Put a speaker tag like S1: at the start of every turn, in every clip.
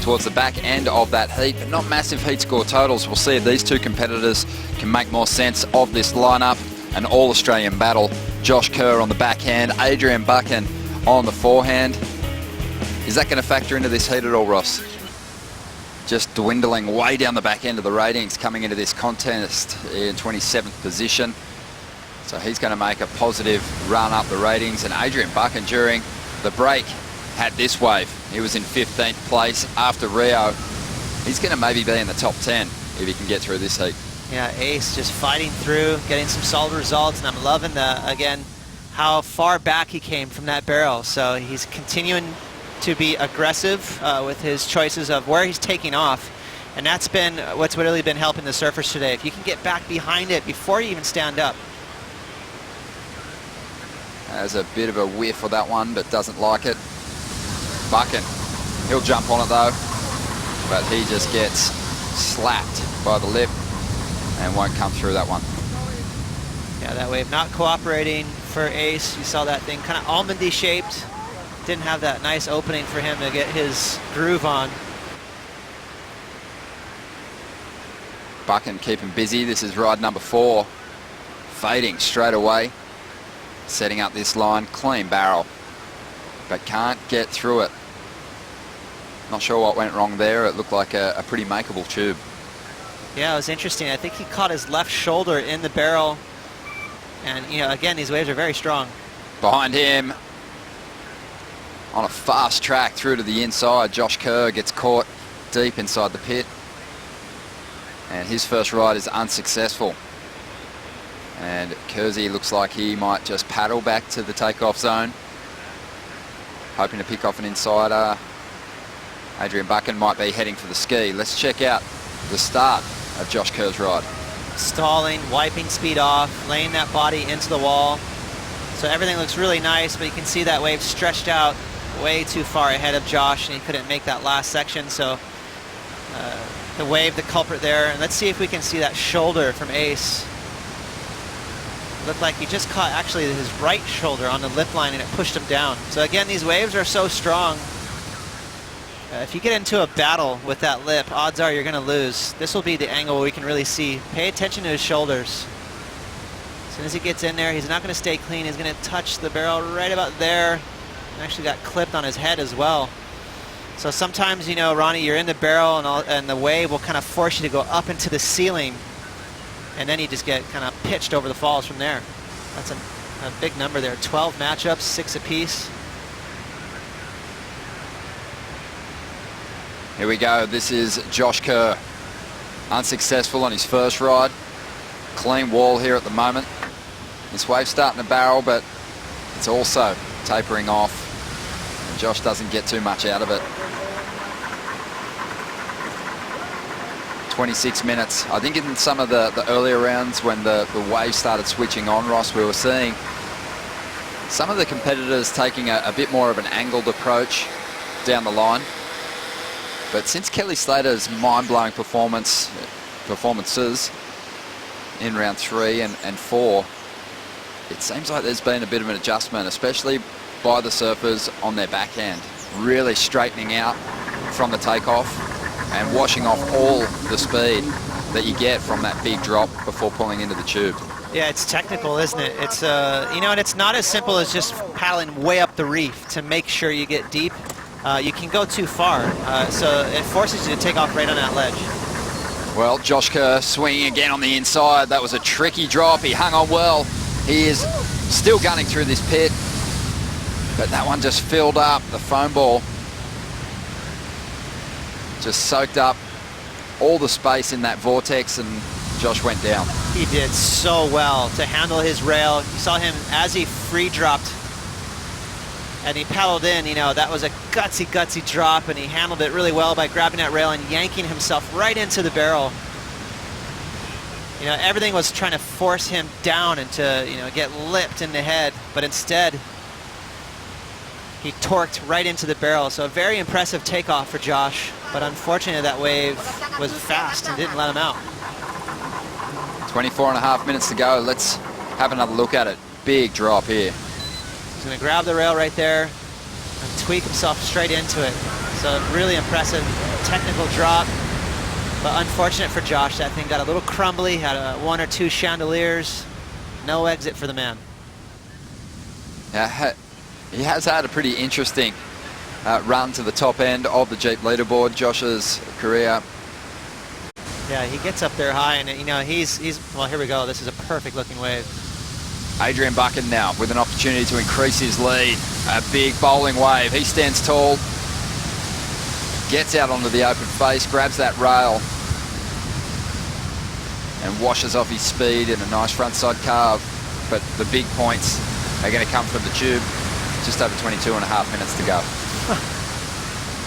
S1: towards the back end of that heat, but not massive heat score totals. We'll see if these two competitors can make more sense of this lineup. An all-Australian battle. Josh Kerr on the backhand, Adrian Buckan on the forehand. Is that going to factor into this heat at all, Ross? Just dwindling way down the back end of the ratings, coming into this contest in 27th position. So he's going to make a positive run up the ratings. And Adrian Buckan during the break had this wave. He was in 15th place after Rio. He's going to maybe be in the top 10 if he can get through this heat.
S2: Yeah, Ace just fighting through, getting some solid results, and I'm loving again, how far back he came from that barrel. So he's continuing to be aggressive with his choices of where he's taking off, and that's been what's really been helping the surfers today. If you can get back behind it before you even stand up.
S1: Has a bit of a whiff of that one, but doesn't like it. Buckan, he'll jump on it though, but he just gets slapped by the lip and won't come through that one.
S2: Yeah, that wave not cooperating for Ace. You saw that thing kind of almondy shaped. Didn't have that nice opening for him to get his groove on.
S1: Buckan keeping busy. This is ride number 4. Fading straight away. Setting up this line. Clean barrel. But can't get through it. Not sure what went wrong there. It looked like a pretty makeable tube.
S2: Yeah, it was interesting. I think he caught his left shoulder in the barrel. And, you know, again, these waves are very strong.
S1: Behind him, on a fast track through to the inside, Josh Kerr gets caught deep inside the pit. And his first ride is unsuccessful. And Kersey looks like he might just paddle back to the takeoff zone, hoping to pick off an insider. Adrian Buckan might be heading for the ski. Let's check out the start of Josh Kerr's ride.
S2: Stalling, wiping speed off, laying that body into the wall. So everything looks really nice, but you can see that wave stretched out way too far ahead of Josh, and he couldn't make that last section. So the wave, the culprit there. And let's see if we can see that shoulder from Ace. Looked like he just caught actually his right shoulder on the lip line, and it pushed him down. So again, these waves are so strong. If you get into a battle with that lip, odds are you're going to lose. This will be the angle where we can really see. Pay attention to his shoulders. As soon as he gets in there, he's not going to stay clean. He's going to touch the barrel right about there. And actually got clipped on his head as well. So sometimes, you know, Ronnie, you're in the barrel and the wave will kind of force you to go up into the ceiling. And then you just get kind of pitched over the falls from there. That's a big number there. 12 matchups, 6 apiece.
S1: Here we go. This is Josh Kerr. Unsuccessful on his first ride. Clean wall here at the moment. This wave's starting to barrel, but it's also tapering off. And Josh doesn't get too much out of it. 26 minutes. I think in some of the earlier rounds when the wave started switching on, Ross, we were seeing some of the competitors taking a bit more of an angled approach down the line. But since Kelly Slater's mind-blowing performances in round 3 and 4, it seems like there's been a bit of an adjustment, especially by the surfers on their backhand, really straightening out from the takeoff and washing off all the speed that you get from that big drop before pulling into the tube.
S2: Yeah, it's technical, isn't it? It's you know, and it's not as simple as just paddling way up the reef to make sure you get deep. You can go too far, so it forces you to take off right on that ledge.
S1: Well, Josh Kerr swinging again on the inside. That was a tricky drop. He hung on well. He is still gunning through this pit, but that one just filled up. The foam ball just soaked up all the space in that vortex, and Josh went down.
S2: He did so well to handle his rail. You saw him as he free dropped and he paddled in. You know, that was a gutsy drop, and he handled it really well by grabbing that rail and yanking himself right into the barrel. You know, everything was trying to force him down and to, you know, get lipped in the head, but instead he torqued right into the barrel. So a very impressive takeoff for Josh, but unfortunately that wave was fast and didn't let him out.
S1: 24.5 minutes to go. Let's have another look at it. Big drop here.
S2: He's going to grab the rail right there and tweak himself straight into it. So really impressive technical drop, but unfortunate for Josh. That thing got a little crumbly, had one or two chandeliers. No exit for the man.
S1: Yeah, he has had a pretty interesting run to the top end of the Jeep leaderboard, Josh's career.
S2: Yeah, he gets up there high, and you know he's well. Here we go. This is a perfect looking wave.
S1: Adrian Buckan now with an opportunity to increase his lead. A big bowling wave. He stands tall, gets out onto the open face, grabs that rail, and washes off his speed in a nice frontside carve. But the big points are going to come from the tube. Just over 22.5 minutes to go.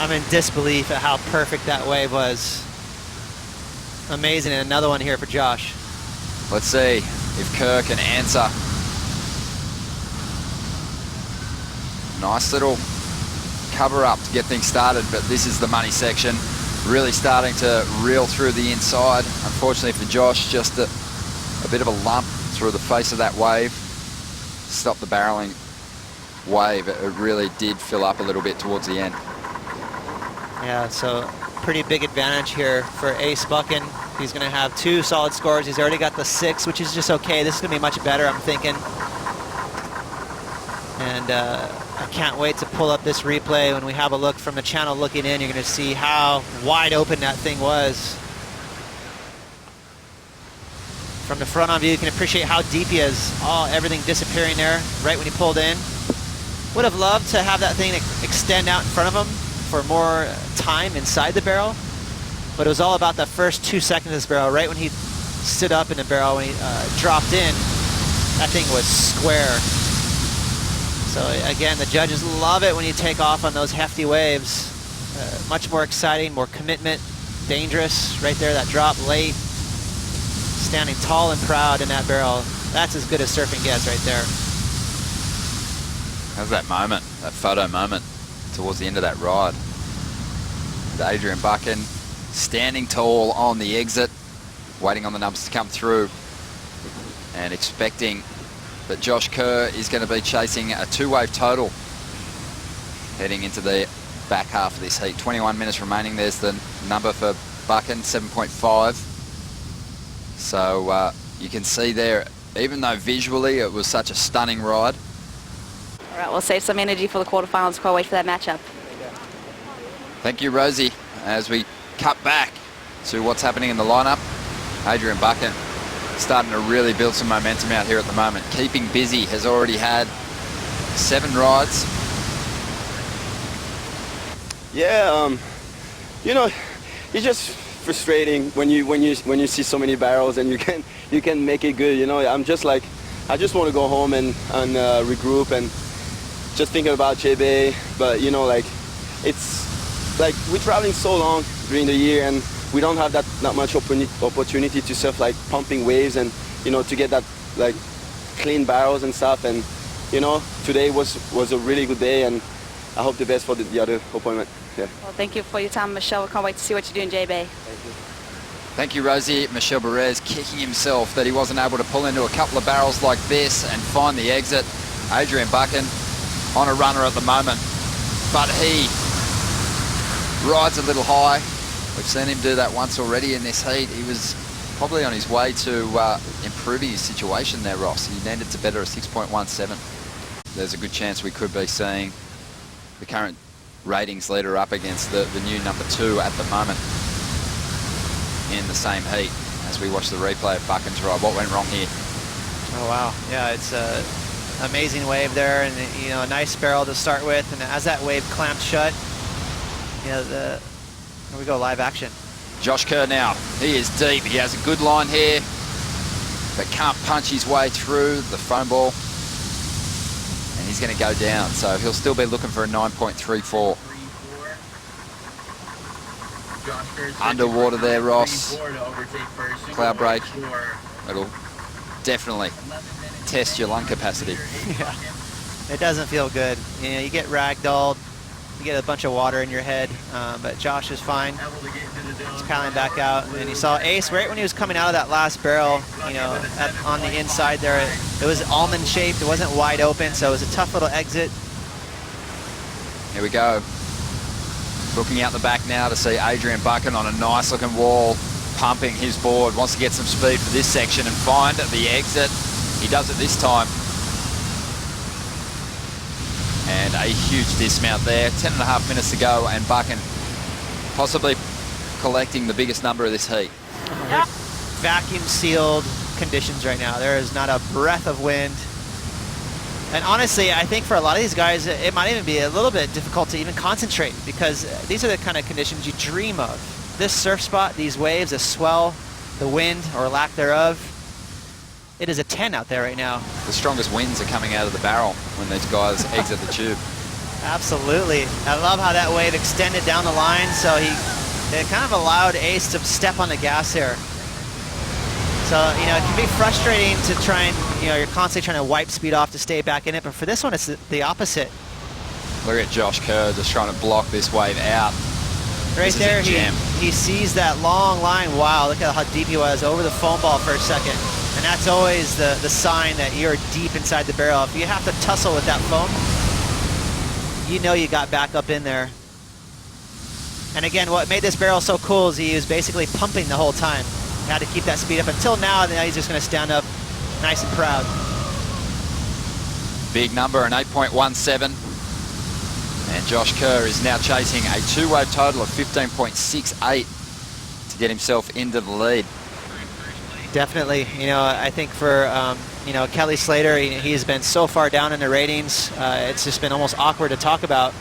S2: I'm in disbelief at how perfect that wave was. Amazing, and another one here for Josh.
S1: Let's see if Kerr can answer. Nice little cover up to get things started, but this is the money section. Really starting to reel through the inside. Unfortunately for Josh, just a bit of a lump through the face of that wave. Stop the barreling wave. It really did fill up a little bit towards the end.
S2: Yeah, so pretty big advantage here for Ace Buckan. He's going to have 2 solid scores. He's already got the 6, which is just okay. This is going to be much better, I'm thinking. And I can't wait to pull up this replay. When we have a look from the channel looking in, you're going to see how wide open that thing was. From the front on view, you can appreciate how deep he is. Oh, everything disappearing there right when he pulled in. Would have loved to have that thing extend out in front of him for more time inside the barrel, but it was all about the first 2 seconds of this barrel. Right when he stood up in the barrel, when he dropped in, that thing was square. So again, the judges love it when you take off on those hefty waves. Much more exciting, more commitment, dangerous. Right there, that drop late, standing tall and proud in that barrel. That's as good as surfing gets right there.
S1: How's that moment, that photo moment towards the end of that ride? With Adrian Buckan standing tall on the exit, waiting on the numbers to come through, and expecting that Josh Kerr is going to be chasing a 2-wave total heading into the back half of this heat. 21 minutes remaining. There's the number for Buckan, 7.5. So you can see there, even though visually it was such a stunning ride.
S3: All right, we'll save some energy for the quarterfinals. Can't wait for that matchup.
S1: Thank you, Rosie. As we cut back to what's happening in the lineup, Adrian Buckan starting to really build some momentum out here at the moment. Keeping busy, has already had 7 rides.
S4: Yeah, you know, it's just frustrating when you see so many barrels and you can make it good. You know, I'm just like, I just want to go home and regroup and just thinking about J-Bay. But you know, like, it's like we're traveling so long during the year and we don't have that much opportunity to surf like pumping waves and, you know, to get that like clean barrels and stuff. And you know, today was a really good day, and I hope the best for the other appointment. Yeah.
S3: Well, thank you for your time, Michelle. We can't wait to see what you do in J-Bay.
S4: Thank you.
S1: Thank you, Rosie. Michel Perez kicking himself that he wasn't able to pull into a couple of barrels like this and find the exit. Adrian Buckan on a runner at the moment, but he rides a little high. We've seen him do that once already in this heat. He was probably on his way to improving his situation there, Ross. He needed to better a 6.17. There's a good chance we could be seeing the current ratings leader up against the new number 2 at the moment in the same heat as we watch the replay of Buckan's ride. What went wrong here?
S2: Oh wow, yeah, it's a amazing wave there, and you know, a nice barrel to start with, and as that wave clamped shut, you know, here we go, live action.
S1: Josh Kerr now, he is deep. He has a good line here, but can't punch his way through the foam ball, and he's going to go down, so he'll still be looking for a 9.34. Underwater there, Ross. Cloud break. It'll definitely test your lung capacity.
S2: Yeah, it doesn't feel good. You know, you get ragdolled, you get a bunch of water in your head, but Josh is fine. He's paddling back out, and you saw Ace right when he was coming out of that last barrel, you know, on the inside there. It was almond shaped, it wasn't wide open, so it was a tough little exit.
S1: Here we go. Looking out the back now to see Adrian Buckan on a nice looking wall, pumping his board. Wants to get some speed for this section and find the exit. He does it this time. And a huge dismount there. 10.5 minutes to go, and Buchan possibly collecting the biggest number of this heat.
S2: Yeah. Vacuum sealed conditions right now. There is not a breath of wind. And honestly, I think for a lot of these guys, it might even be a little bit difficult to even concentrate, because these are the kind of conditions you dream of. This surf spot, these waves, the swell, the wind or lack thereof. It is a 10 out there right now.
S1: The strongest winds are coming out of the barrel when these guys exit the tube.
S2: Absolutely. I love how that wave extended down the line, so it kind of allowed Ace to step on the gas here. So, you know, it can be frustrating to try and, you know, you're constantly trying to wipe speed off to stay back in it, but for this one, it's the opposite.
S1: Look at Josh Kerr just trying to block this wave out.
S2: Right there, he sees that long line. Wow, look at how deep he was over the foam ball for a second. And that's always the sign that you're deep inside the barrel. If you have to tussle with that foam, you know you got back up in there. And again, what made this barrel so cool is he was basically pumping the whole time. He had to keep that speed up until now, and now he's just going to stand up nice and proud.
S1: Big number, an 8.17. And Josh Kerr is now chasing a two-wave total of 15.68 to get himself into the lead.
S2: Definitely. You know, I think for, you know, Kelly Slater, he's been so far down in the ratings, it's just been almost awkward to talk about.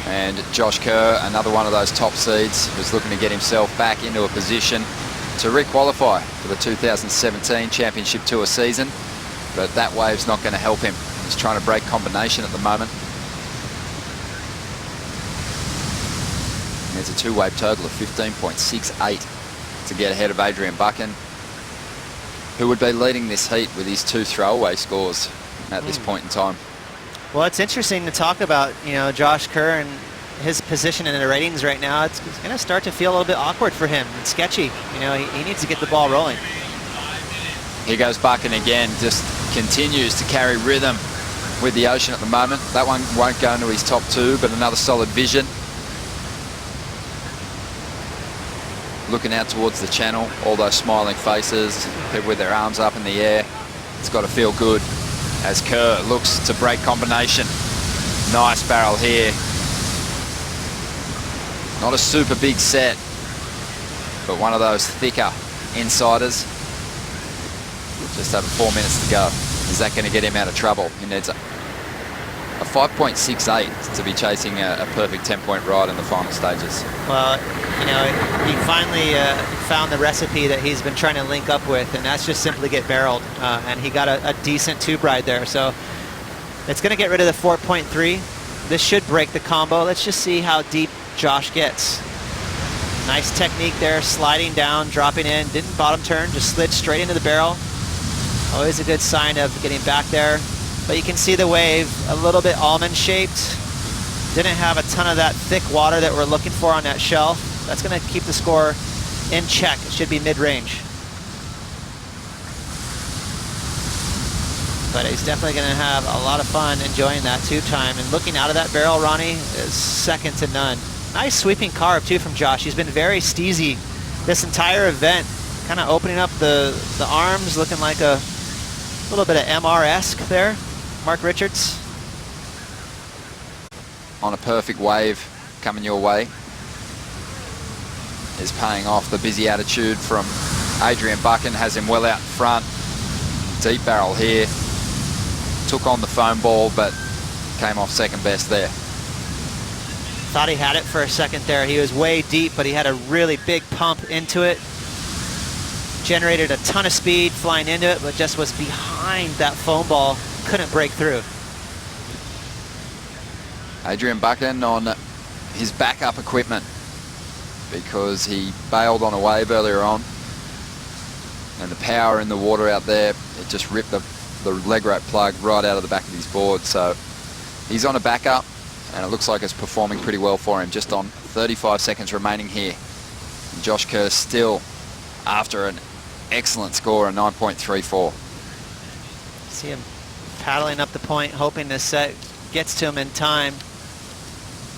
S1: And Josh Kerr, another one of those top seeds, who's looking to get himself back into a position to re-qualify for the 2017 Championship Tour season. But that wave's not going to help him. He's trying to break combination at the moment. And there's a two-wave total of 15.68 to get ahead of Adrian Buchan, who would be leading this heat with his two throwaway scores at this point in time.
S2: Well, it's interesting to talk about, you know, Josh Kerr and his position in the ratings right now. It's going to start to feel a little bit awkward for him. It's sketchy. You know, he needs to get the ball rolling.
S1: Here goes Buchan again, just continues to carry rhythm with the ocean at the moment. That one won't go into his top two, but another solid vision. Looking out towards the channel, all those smiling faces, people with their arms up in the air. It's got to feel good as Kerr looks to break combination. Nice barrel here. Not a super big set, but one of those thicker insiders. Just over 4 minutes to go. Is that going to get him out of trouble? He needs a 5.68 to be chasing a perfect 10-point ride in the final stages.
S2: Well, you know, he finally found the recipe that he's been trying to link up with, and that's just simply get barreled. And he got a decent tube ride there. So it's going to get rid of the 4.3. This should break the combo. Let's just see how deep Josh gets. Nice technique there, sliding down, dropping in. Didn't bottom turn, just slid straight into the barrel. Always a good sign of getting back there. But you can see the wave a little bit almond-shaped. Didn't have a ton of that thick water that we're looking for on that shelf. That's going to keep the score in check. It should be mid-range. But he's definitely going to have a lot of fun enjoying that tube time. And looking out of that barrel, Ronnie, is second to none. Nice sweeping carve, too, from Josh. He's been very steezy this entire event. Kind of opening up the arms, looking like a little bit of MR-esque there. Mark Richards.
S1: On a perfect wave coming your way is paying off. The busy attitude from Adrian Buchan has him well out in front. Deep barrel here. Took on the foam ball, but came off second best there.
S2: Thought he had it for a second there. He was way deep, but he had a really big pump into it. Generated a ton of speed flying into it, but just was behind that foam ball. Couldn't break through.
S1: Adrian Buchan on his backup equipment because he bailed on a wave earlier on, and the power in the water out there, it just ripped the leg rope plug right out of the back of his board. So he's on a backup, and it looks like it's performing pretty well for him. Just on 35 seconds remaining here. And Josh Kerr still after an excellent score, a 9.34.
S2: See him paddling up the point, hoping this set gets to him in time.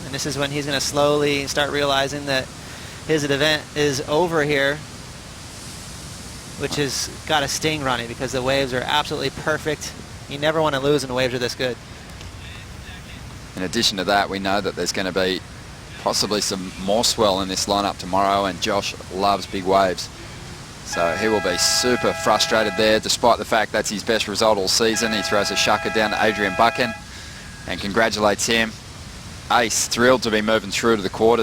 S2: And this is when he's going to slowly start realizing that his event is over here, which has got a sting running because the waves are absolutely perfect. You never want to lose when the waves are this good.
S1: In addition to that, we know that there's going to be possibly some more swell in this lineup tomorrow, and Josh loves big waves. So he will be super frustrated there, despite the fact that's his best result all season. He throws a shucker down to Adrian Buckan and congratulates him. Ace, thrilled to be moving through to the quarters.